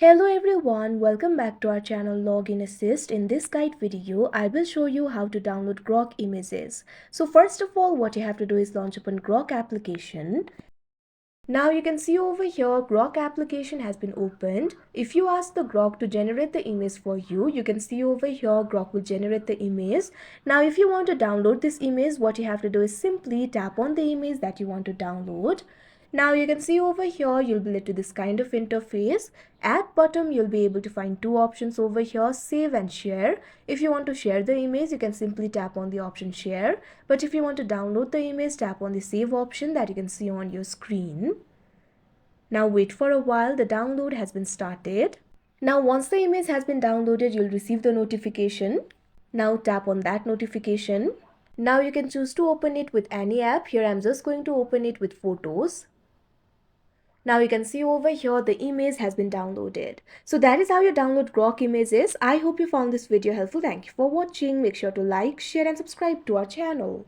Hello everyone, welcome back to our channel Login Assist. In this guide video, I will show you how to download Grok images. So first of all, what you have to do is launch open Grok application. Now you can see over here, Grok application has been opened. If you ask the Grok to generate the image for you, you can see over here, Grok will generate the image. Now if you want to download this image, what you have to do is simply tap on the image that you want to download. Now you can see over here, you'll be led to this kind of interface. At bottom, you'll be able to find two options over here, save and share. If you want to share the image, you can simply tap on the option share. But if you want to download the image, tap on the save option that you can see on your screen. Now wait for a while, the download has been started. Now once the image has been downloaded, you'll receive the notification. Now tap on that notification. Now you can choose to open it with any app. Here I'm just going to open it with photos. Now you can see over here the image has been downloaded. So that is how you download Grok images. I hope you found this video helpful. Thank you for watching. Make sure to like, share and subscribe to our channel.